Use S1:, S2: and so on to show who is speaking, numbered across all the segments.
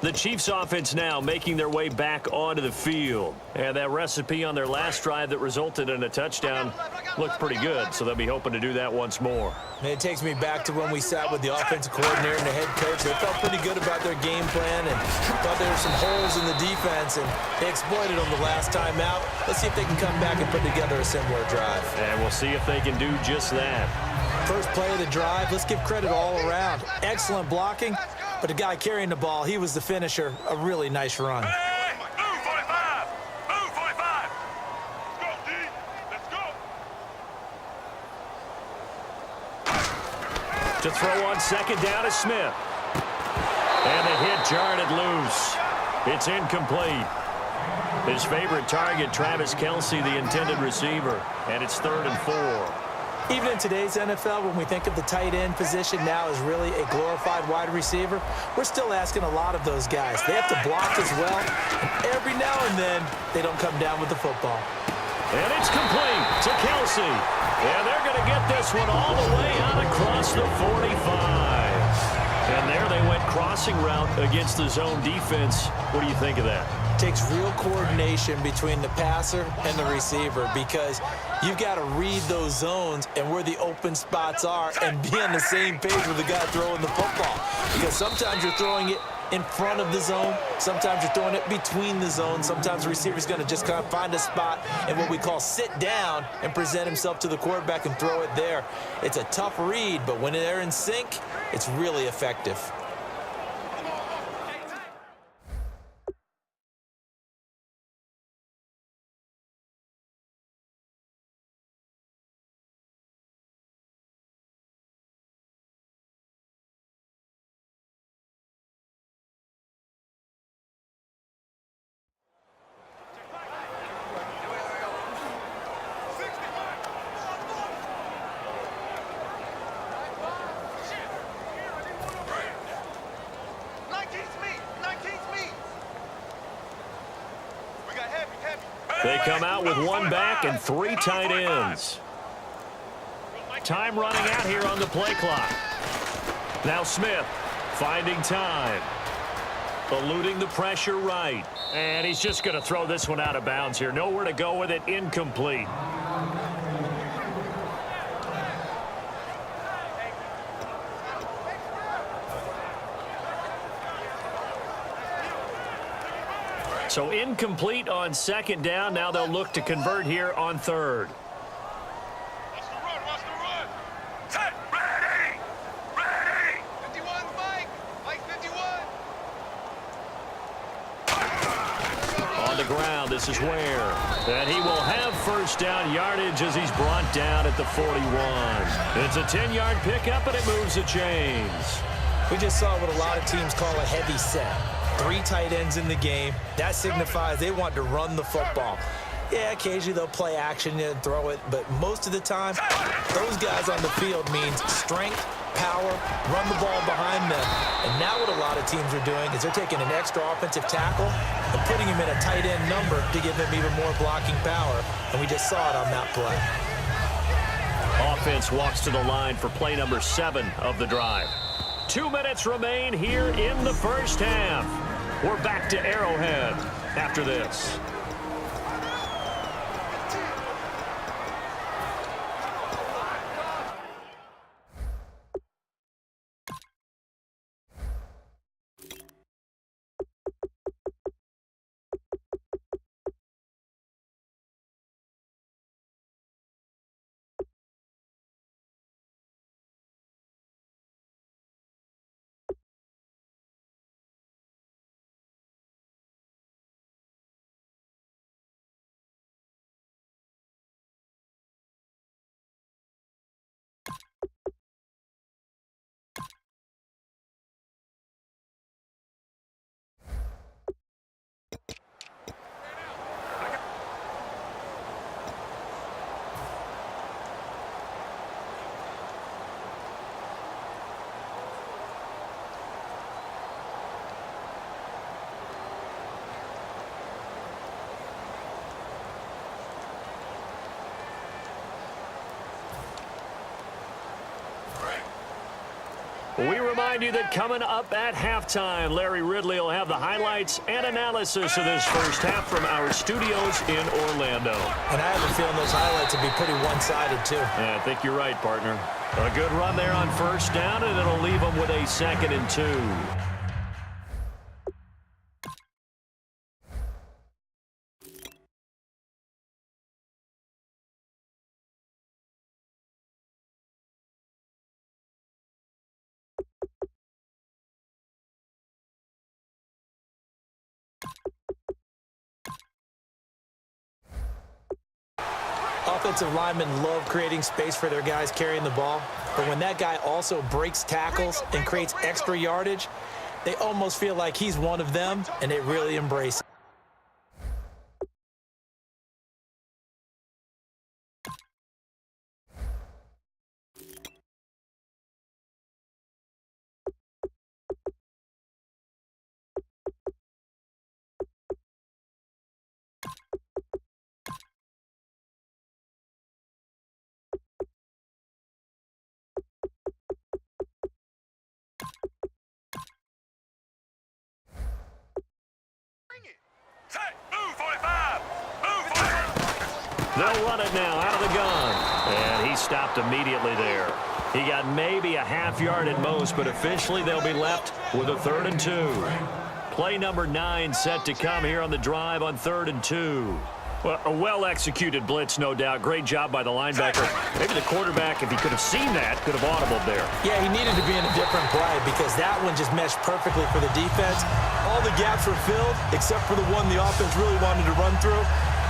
S1: The Chiefs offense now making their way back onto the field. And that recipe on their last drive that resulted in a touchdown looked pretty good, so they'll be hoping to do that once more.
S2: It takes me back to when we sat with the offensive coordinator and the head coach. They felt pretty good about their game plan and thought there were some holes in the defense, and they exploited them the last time out. Let's see if they can come back and put together a similar drive.
S1: And we'll see if they can do just that.
S2: First play of the drive, let's give credit all around. Excellent blocking, but the guy carrying the ball, he was the finisher. A really nice run.
S3: Hey, move 45! Move 45! Let's go, D! Let's go!
S1: To throw on second down is Smith. And the hit jarred it loose. It's incomplete. His favorite target, Travis Kelce, the intended receiver. And it's 3rd and 4.
S2: Even in today's NFL, when we think of the tight end position now as really a glorified wide receiver, we're still asking a lot of those guys. They have to block as well, and every now and then, they don't come down with the football.
S1: And it's complete to Kelce. And they're going to get this one all the way out across the 45. And there they went crossing route against the zone defense. What do you think of that?
S2: Takes real coordination between the passer and the receiver, because you've got to read those zones and where the open spots are and be on the same page with the guy throwing the football. Because sometimes you're throwing it in front of the zone. Sometimes you're throwing it between the zones. Sometimes the receiver's going to just kind of find a spot and what we call sit down and present himself to the quarterback and throw it there. It's a tough read, but when they're in sync, it's really effective.
S1: They come out with one back and 3 tight ends. Time running out here on the play clock. Now Smith finding time. Eluding the pressure right. And he's just going to throw this one out of bounds here. Nowhere to go with it. Incomplete. So incomplete on second down. Now they'll look to convert here on 3rd.
S3: Watch the run, watch the run! Set, ready! Ready! 51, Mike! Mike 51!
S1: On the ground, this is Ware. And he will have first down yardage as he's brought down at the 41. It's a 10-yard pickup, and it moves the chains.
S2: We just saw what a lot of teams call a heavy set. 3 tight ends in the game. That signifies they want to run the football. Yeah, occasionally they'll play action and throw it, but most of the time, those guys on the field means strength, power, run the ball behind them. And now what a lot of teams are doing is they're taking an extra offensive tackle and putting him in a tight end number to give them even more blocking power, and we just saw it on that play.
S1: Offense walks to the line for play number 7 of the drive. 2 minutes remain here in the first half. We're back to Arrowhead after this. We remind you that coming up at halftime, Larry Ridley will have the highlights and analysis of this first half from our studios in Orlando.
S2: And I have a feeling those highlights will be pretty one-sided, too.
S1: Yeah, I think you're right, partner. A good run there on first down, and it'll leave them with a 2nd and 2.
S2: Offensive linemen love creating space for their guys carrying the ball, but when that guy also breaks tackles and creates extra yardage, they almost feel like he's one of them, and they really embrace it.
S1: They'll run it now out of the gun. And he stopped immediately there. He got maybe a half yard at most, but officially they'll be left with a 3rd and 2. Play number 9 set to come here on the drive on 3rd and 2. Well, a well-executed blitz, no doubt. Great job by the linebacker. Maybe the quarterback, if he could have seen that, could have audibled there.
S2: Yeah, he needed to be in a different play because that one just meshed perfectly for the defense. All the gaps were filled except for the one the offense really wanted to run through,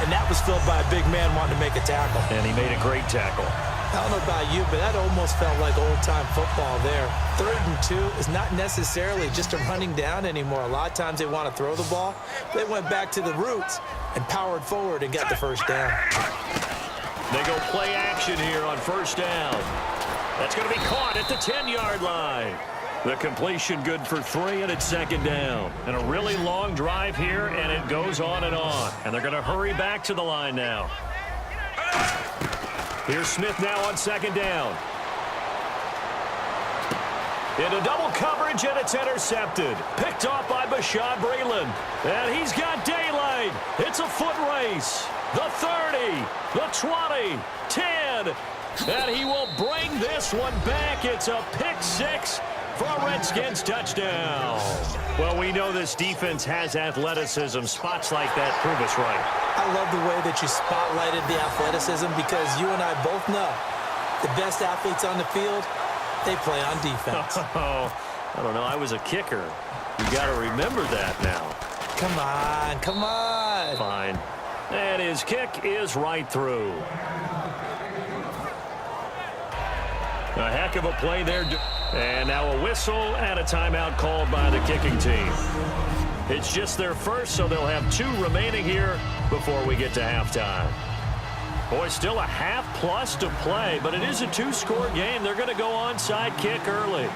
S2: and that was filled by a big man wanting to make a tackle.
S1: And he made a great tackle.
S2: I don't know about you, but that almost felt like old-time football there. 3rd and 2 is not necessarily just a running down anymore. A lot of times they want to throw the ball. They went back to the roots and powered forward and got the first down.
S1: They go play action here on first down. That's going to be caught at the 10-yard line. The completion good for 3, and it's 2nd down. And a really long drive here, and it goes on and on. And they're going to hurry back to the line now. Here's Smith now on 2nd down. Into double coverage, and it's intercepted. Picked off by Bashaud Breeland. And he's got daylight. It's a foot race. The 30, the 20, 10. And he will bring this one back. It's a pick 6 for a Redskins touchdown. Well, we know this defense has athleticism. Spots like that prove us right.
S2: I love the way that you spotlighted the athleticism because you and I both know the best athletes on the field, they play on defense.
S1: Oh, I don't know. I was a kicker. You got to remember that now.
S2: Come on, come on.
S1: Fine. And his kick is right through. A heck of a play there. And now a whistle and a timeout called by the kicking team. It's just their first, so they'll have 2 remaining here before we get to halftime. Boy, still a half plus to play, but it is a 2-score game. They're going to go onside kick early.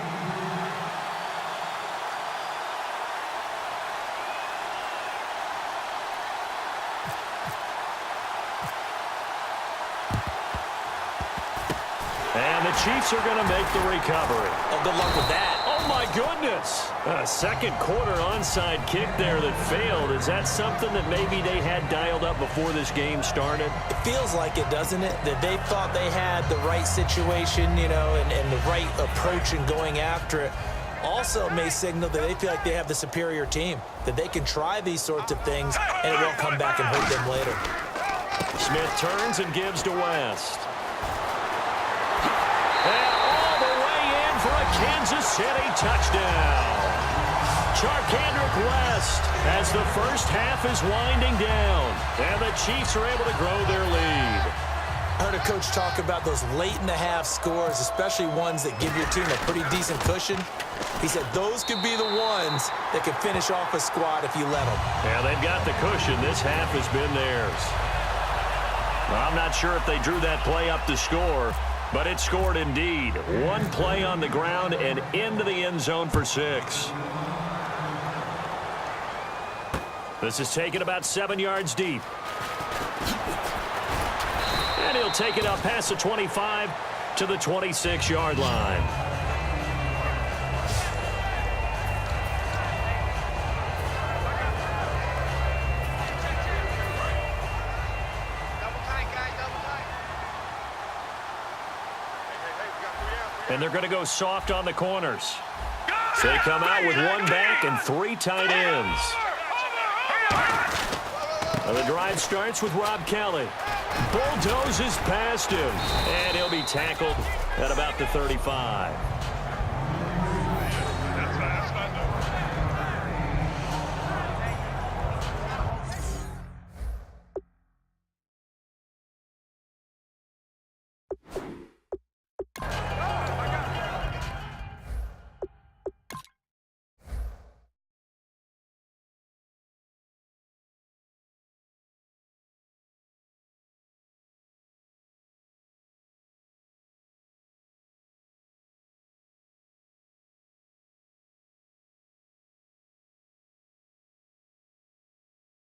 S1: And the Chiefs are going to make the recovery.
S2: Oh, good luck with that.
S1: Oh, my goodness. A second quarter onside kick there that failed. Is that something that maybe they had dialed up before this game started?
S2: It feels like it, doesn't it? That they thought they had the right situation, you know, and the right approach in going after it. Also may signal that they feel like they have the superior team, that they can try these sorts of things, and it won't come back and hurt them later.
S1: Smith turns and gives to West. And all the way in for a Kansas City touchdown. Charkandrick West as the first half is winding down. And the Chiefs are able to grow their lead.
S2: I heard a coach talk about those late-in-the-half scores, especially ones that give your team a pretty decent cushion. He said those could be the ones that could finish off a squad if you let them.
S1: Yeah, they've got the cushion. This half has been theirs. Well, I'm not sure if they drew that play up to score, but it scored indeed. One play on the ground and into the end zone for 6. This is taken about 7 yards deep. And he'll take it up past the 25 to the 26-yard line. And they're going to go soft on the corners. So they come out with one back and 3 tight ends. And the drive starts with Rob Kelly. Bulldozes past him. And he'll be tackled at about the 35.